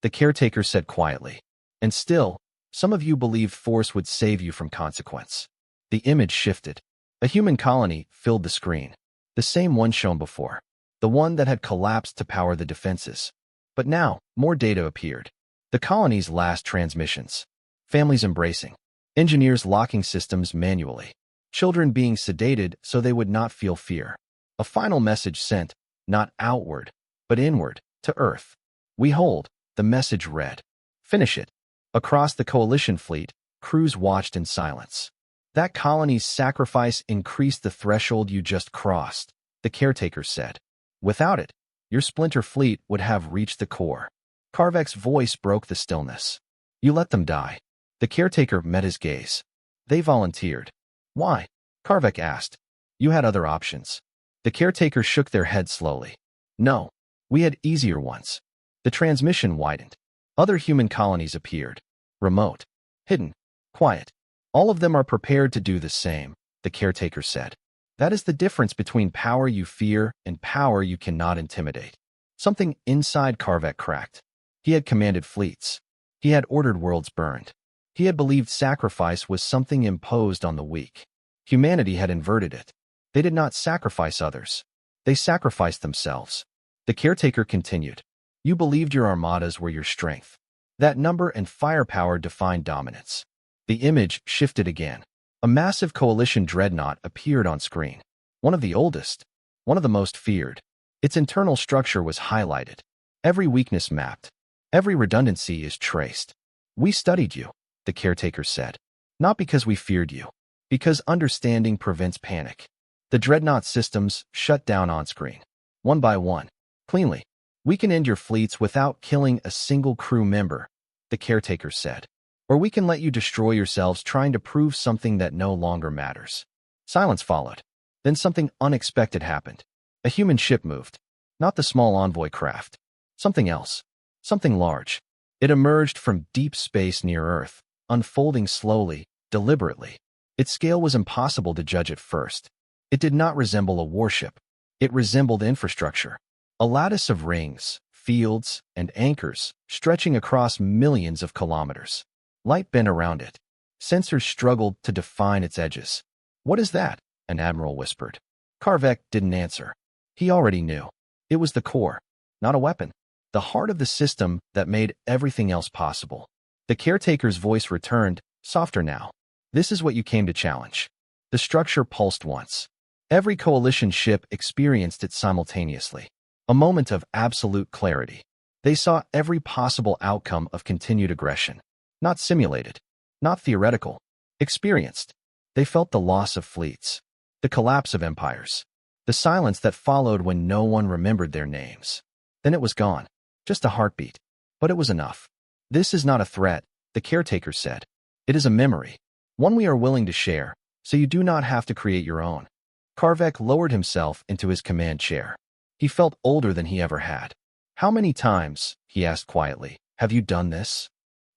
the caretaker said quietly. "And still, some of you believed force would save you from consequence." The image shifted. A human colony filled the screen, the same one shown before, the one that had collapsed to power the defenses. But now, more data appeared. The colony's last transmissions. Families embracing. Engineers locking systems manually. Children being sedated so they would not feel fear. A final message sent, not outward, but inward, to Earth. "We hold," the message read. "Finish it." Across the coalition fleet, crews watched in silence. "That colony's sacrifice increased the threshold you just crossed," the caretaker said. "Without it, your splinter fleet would have reached the core." Karvek's voice broke the stillness. "You let them die." The caretaker met his gaze. "They volunteered." "Why?" Karvek asked. "You had other options." The caretaker shook their head slowly. "No, we had easier ones." The transmission widened. Other human colonies appeared. Remote, hidden, quiet. "All of them are prepared to do the same," the caretaker said. "That is the difference between power you fear and power you cannot intimidate." Something inside Karvek cracked. He had commanded fleets. He had ordered worlds burned. He had believed sacrifice was something imposed on the weak. Humanity had inverted it. They did not sacrifice others. They sacrificed themselves. The caretaker continued. "You believed your armadas were your strength. That number and firepower defined dominance." The image shifted again. A massive coalition dreadnought appeared on screen. One of the oldest. One of the most feared. Its internal structure was highlighted. Every weakness mapped. Every redundancy is traced. "We studied you," the caretaker said. "Not because we feared you. Because understanding prevents panic." The dreadnought systems shut down on screen. One by one. Cleanly. "We can end your fleets without killing a single crew member," the caretaker said. "Or we can let you destroy yourselves trying to prove something that no longer matters." Silence followed. Then something unexpected happened. A human ship moved. Not the small envoy craft. Something else. Something large. It emerged from deep space near Earth, unfolding slowly, deliberately. Its scale was impossible to judge at first. It did not resemble a warship. It resembled infrastructure. A lattice of rings, fields, and anchors stretching across millions of kilometers. Light bent around it. Sensors struggled to define its edges. "What is that?" an admiral whispered. Karvek didn't answer. He already knew. It was the core, not a weapon. The heart of the system that made everything else possible. The caretaker's voice returned, softer now. "This is what you came to challenge." The structure pulsed once. Every coalition ship experienced it simultaneously. A moment of absolute clarity. They saw every possible outcome of continued aggression. Not simulated. Not theoretical. Experienced. They felt the loss of fleets. The collapse of empires. The silence that followed when no one remembered their names. Then it was gone. Just a heartbeat. But it was enough. "This is not a threat," the caretaker said. "It is a memory. One we are willing to share, so you do not have to create your own." Karvek lowered himself into his command chair. He felt older than he ever had. "How many times," he asked quietly, "have you done this?"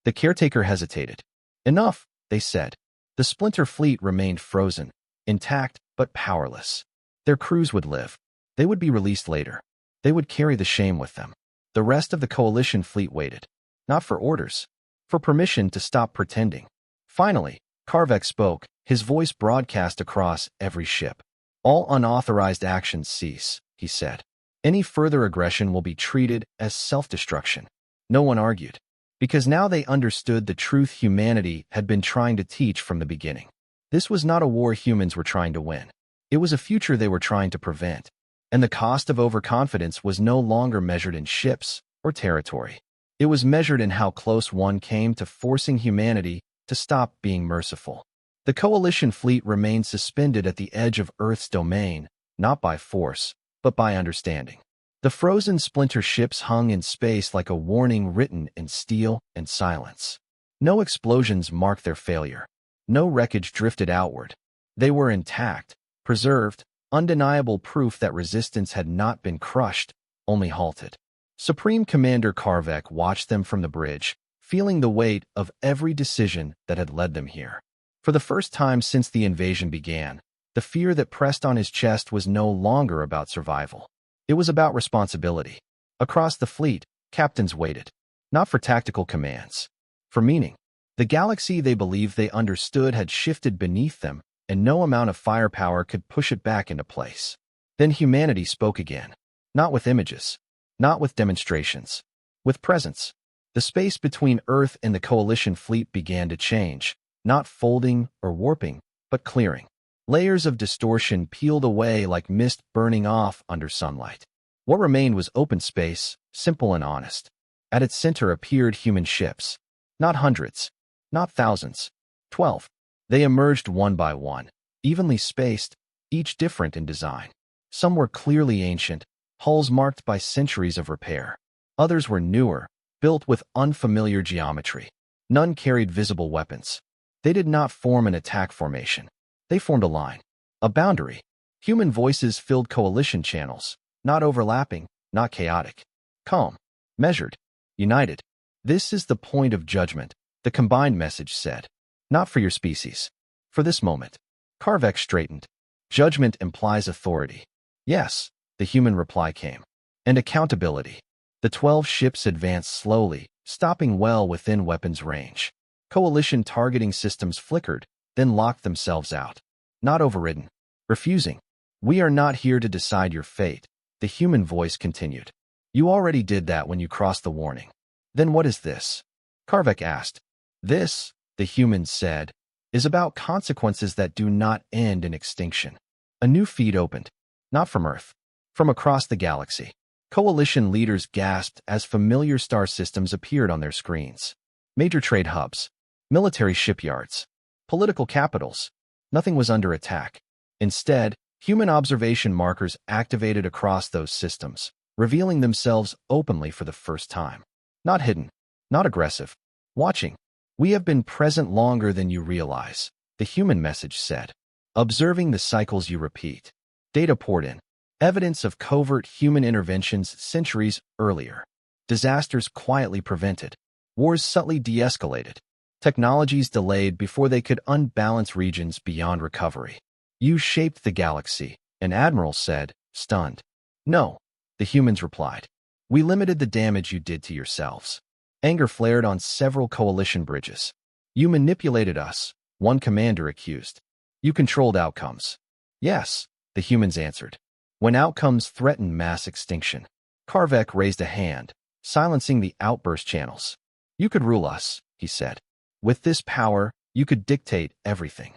The caretaker hesitated. "Enough," they said. The splinter fleet remained frozen, intact but powerless. Their crews would live. They would be released later. They would carry the shame with them. The rest of the coalition fleet waited. Not for orders. For permission to stop pretending. Finally, Karvek spoke, his voice broadcast across every ship. "All unauthorized actions cease," he said. "Any further aggression will be treated as self-destruction." No one argued. Because now they understood the truth humanity had been trying to teach from the beginning. This was not a war humans were trying to win. It was a future they were trying to prevent. And the cost of overconfidence was no longer measured in ships or territory. It was measured in how close one came to forcing humanity to stop being merciful. The coalition fleet remained suspended at the edge of Earth's domain, not by force, but by understanding. The frozen splinter ships hung in space like a warning written in steel and silence. No explosions marked their failure. No wreckage drifted outward. They were intact, preserved, undeniable proof that resistance had not been crushed, only halted. Supreme Commander Karvek watched them from the bridge, feeling the weight of every decision that had led them here. For the first time since the invasion began, the fear that pressed on his chest was no longer about survival. It was about responsibility. Across the fleet, captains waited, not for tactical commands, for meaning. The galaxy they believed they understood had shifted beneath them, and no amount of firepower could push it back into place. Then humanity spoke again, not with images, not with demonstrations, with presence. The space between Earth and the Coalition fleet began to change, not folding or warping, but clearing. Layers of distortion peeled away like mist burning off under sunlight. What remained was open space, simple and honest. At its center appeared human ships. Not hundreds, not thousands. 12. They emerged one by one, evenly spaced, each different in design. Some were clearly ancient, hulls marked by centuries of repair. Others were newer, built with unfamiliar geometry. None carried visible weapons. They did not form an attack formation. They formed a line, a boundary. Human voices filled coalition channels, not overlapping, not chaotic. Calm, measured, united. This is the point of judgment, the combined message said. Not for your species. For this moment. Karvek straightened. Judgment implies authority. Yes, the human reply came. And accountability. The 12 ships advanced slowly, stopping well within weapons range. Coalition targeting systems flickered, then locked themselves out. Not overridden. Refusing. We are not here to decide your fate, the human voice continued. You already did that when you crossed the warning. Then what is this? Karvek asked. This, the humans said, is about consequences that do not end in extinction. A new feed opened. Not from Earth. From across the galaxy. Coalition leaders gasped as familiar star systems appeared on their screens. Major trade hubs. Military shipyards. Political capitals. Nothing was under attack. Instead, human observation markers activated across those systems, revealing themselves openly for the first time. Not hidden, not aggressive. Watching. We have been present longer than you realize, the human message said. Observing the cycles you repeat. Data poured in. Evidence of covert human interventions centuries earlier. Disasters quietly prevented. Wars subtly de-escalated. Technologies delayed before they could unbalance regions beyond recovery. You shaped the galaxy, an admiral said, stunned. No, the humans replied. We limited the damage you did to yourselves. Anger flared on several coalition bridges. You manipulated us, one commander accused. You controlled outcomes. Yes, the humans answered. When outcomes threatened mass extinction. Karvek raised a hand, silencing the outburst channels. You could rule us, he said. With this power, you could dictate everything.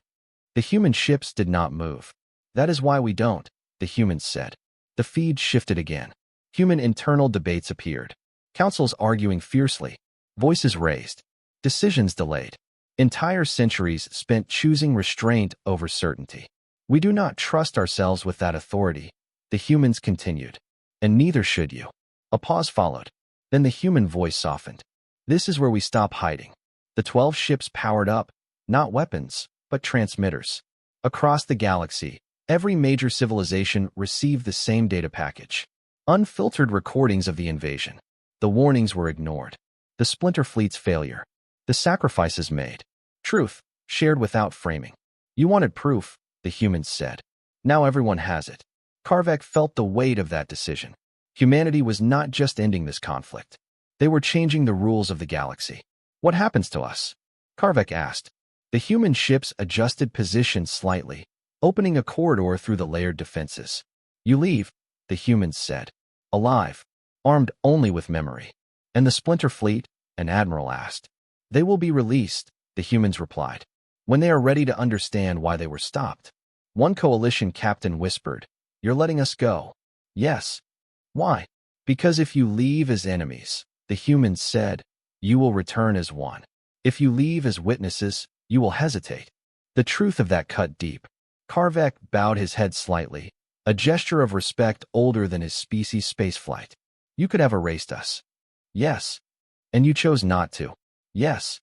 The human ships did not move. That is why we don't, the humans said. The feed shifted again. Human internal debates appeared. Councils arguing fiercely. Voices raised. Decisions delayed. Entire centuries spent choosing restraint over certainty. We do not trust ourselves with that authority, the humans continued. And neither should you. A pause followed. Then the human voice softened. This is where we stop hiding. The 12 ships powered up, not weapons, but transmitters. Across the galaxy, every major civilization received the same data package. Unfiltered recordings of the invasion. The warnings were ignored. The Splinter Fleet's failure. The sacrifices made. Truth, shared without framing. You wanted proof, the humans said. Now everyone has it. Karvek felt the weight of that decision. Humanity was not just ending this conflict. They were changing the rules of the galaxy. What happens to us? Karvek asked. The human ships adjusted position slightly, opening a corridor through the layered defenses. You leave, the humans said. Alive, armed only with memory. And the Splinter Fleet? An admiral asked. They will be released, the humans replied. When they are ready to understand why they were stopped. One coalition captain whispered, You're letting us go. Yes. Why? Because if you leave as enemies, the humans said, you will return as one. If you leave as witnesses, you will hesitate. The truth of that cut deep. Karvek bowed his head slightly, a gesture of respect older than his species' spaceflight. You could have erased us. Yes. And you chose not to. Yes.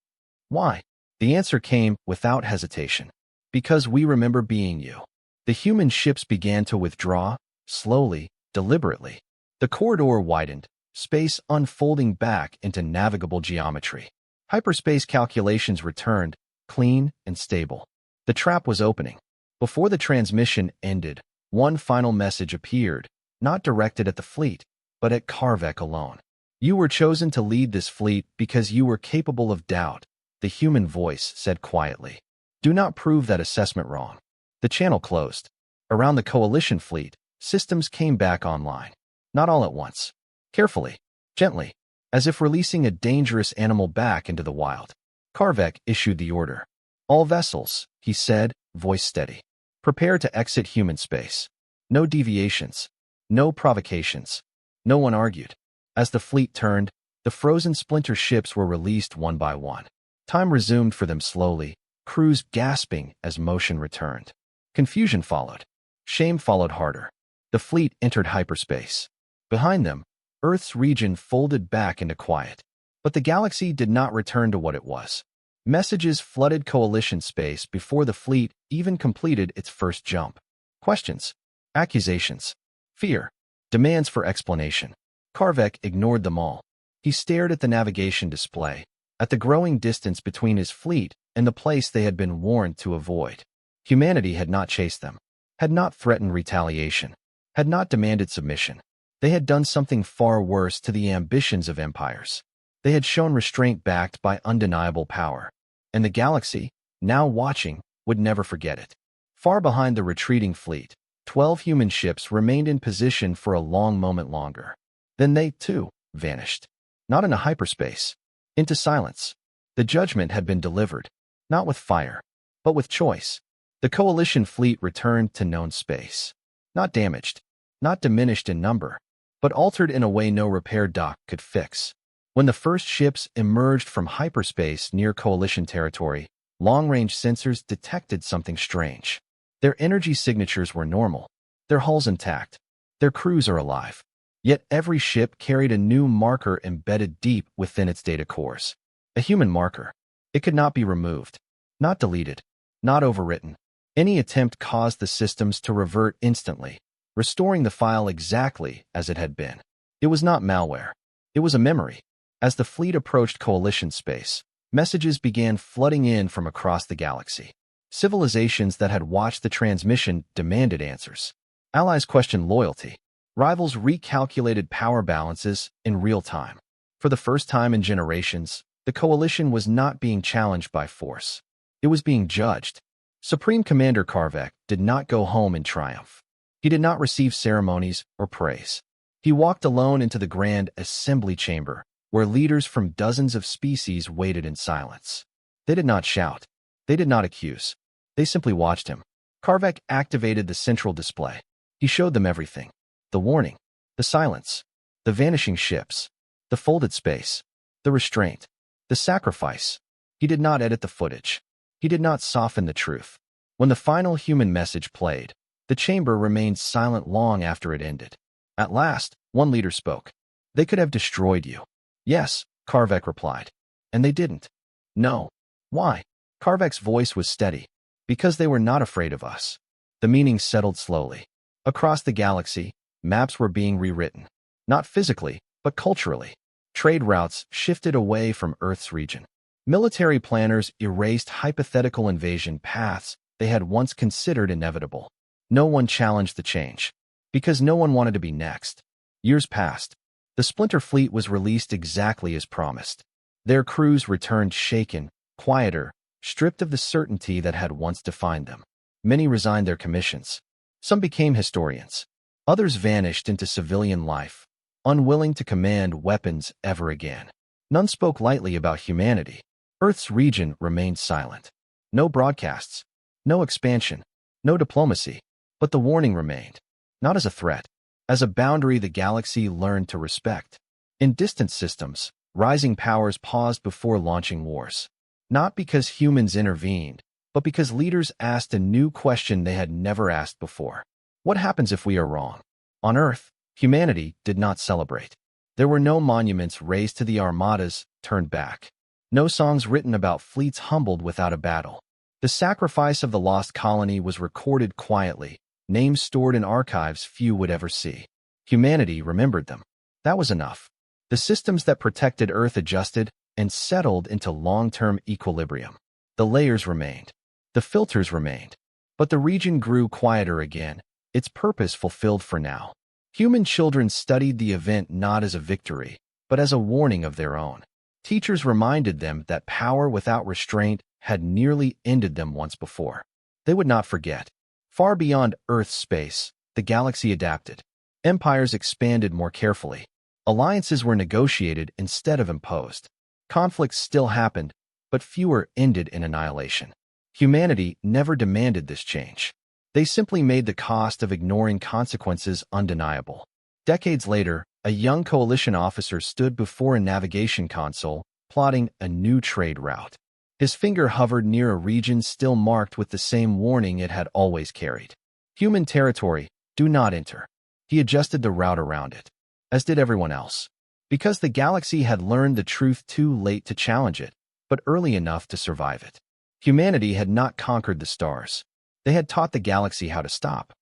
Why? The answer came without hesitation. Because we remember being you. The human ships began to withdraw, slowly, deliberately. The corridor widened, space unfolding back into navigable geometry. Hyperspace calculations returned, clean and stable. The trap was opening. Before the transmission ended, one final message appeared, not directed at the fleet, but at Karvek alone. You were chosen to lead this fleet because you were capable of doubt, the human voice said quietly. Do not prove that assessment wrong. The channel closed. Around the coalition fleet, systems came back online. Not all at once. Carefully, gently, as if releasing a dangerous animal back into the wild. Karvek issued the order. All vessels, he said, voice steady. Prepare to exit human space. No deviations. No provocations. No one argued. As the fleet turned, the frozen splinter ships were released one by one. Time resumed for them slowly, crews gasping as motion returned. Confusion followed. Shame followed harder. The fleet entered hyperspace. Behind them, Earth's region folded back into quiet. But the galaxy did not return to what it was. Messages flooded coalition space before the fleet even completed its first jump. Questions, accusations, fear, demands for explanation. Karvek ignored them all. He stared at the navigation display, at the growing distance between his fleet and the place they had been warned to avoid. Humanity had not chased them, had not threatened retaliation, had not demanded submission. They had done something far worse to the ambitions of empires. They had shown restraint backed by undeniable power. And the galaxy, now watching, would never forget it. Far behind the retreating fleet, 12 human ships remained in position for a long moment longer. Then they, too, vanished. Not into hyperspace. Into silence. The judgment had been delivered, not with fire, but with choice. The coalition fleet returned to known space. Not damaged, not diminished in number, but altered in a way no repair dock could fix. When the first ships emerged from hyperspace near coalition territory, long-range sensors detected something strange. Their energy signatures were normal, their hulls intact, their crews are alive. Yet every ship carried a new marker embedded deep within its data cores. A human marker. It could not be removed, not deleted, not overwritten. Any attempt caused the systems to revert instantly, restoring the file exactly as it had been. It was not malware. It was a memory. As the fleet approached coalition space, messages began flooding in from across the galaxy. Civilizations that had watched the transmission demanded answers. Allies questioned loyalty. Rivals recalculated power balances in real time. For the first time in generations, the coalition was not being challenged by force. It was being judged. Supreme Commander Karvek did not go home in triumph. He did not receive ceremonies or praise. He walked alone into the grand assembly chamber, where leaders from dozens of species waited in silence. They did not shout. They did not accuse. They simply watched him. Karvek activated the central display. He showed them everything. The warning, the silence, the vanishing ships, the folded space, the restraint, the sacrifice. He did not edit the footage. He did not soften the truth. When the final human message played, the chamber remained silent long after it ended. At last, one leader spoke. They could have destroyed you. Yes, Karvek replied. And they didn't. No. Why? Karvek's voice was steady. Because they were not afraid of us. The meaning settled slowly. Across the galaxy, maps were being rewritten. Not physically, but culturally. Trade routes shifted away from Earth's region. Military planners erased hypothetical invasion paths they had once considered inevitable. No one challenged the change. Because no one wanted to be next. Years passed. The Splinter Fleet was released exactly as promised. Their crews returned shaken, quieter, stripped of the certainty that had once defined them. Many resigned their commissions. Some became historians. Others vanished into civilian life, unwilling to command weapons ever again. None spoke lightly about humanity. Earth's region remained silent. No broadcasts, no expansion, no diplomacy, but the warning remained. Not as a threat, as a boundary the galaxy learned to respect. In distant systems, rising powers paused before launching wars. Not because humans intervened, but because leaders asked a new question they had never asked before. What happens if we are wrong? On Earth, humanity did not celebrate. There were no monuments raised to the armadas turned back. No songs written about fleets humbled without a battle. The sacrifice of the lost colony was recorded quietly, names stored in archives few would ever see. Humanity remembered them. That was enough. The systems that protected Earth adjusted, and settled into long-term equilibrium. The layers remained. The filters remained. But the region grew quieter again, its purpose fulfilled for now. Human children studied the event not as a victory, but as a warning of their own. Teachers reminded them that power without restraint had nearly ended them once before. They would not forget. Far beyond Earth's space, the galaxy adapted. Empires expanded more carefully. Alliances were negotiated instead of imposed. Conflicts still happened, but fewer ended in annihilation. Humanity never demanded this change. They simply made the cost of ignoring consequences undeniable. Decades later, a young coalition officer stood before a navigation console, plotting a new trade route. His finger hovered near a region still marked with the same warning it had always carried. Human territory, do not enter. He adjusted the route around it, as did everyone else. Because the galaxy had learned the truth too late to challenge it, but early enough to survive it. Humanity had not conquered the stars. They had taught the galaxy how to stop.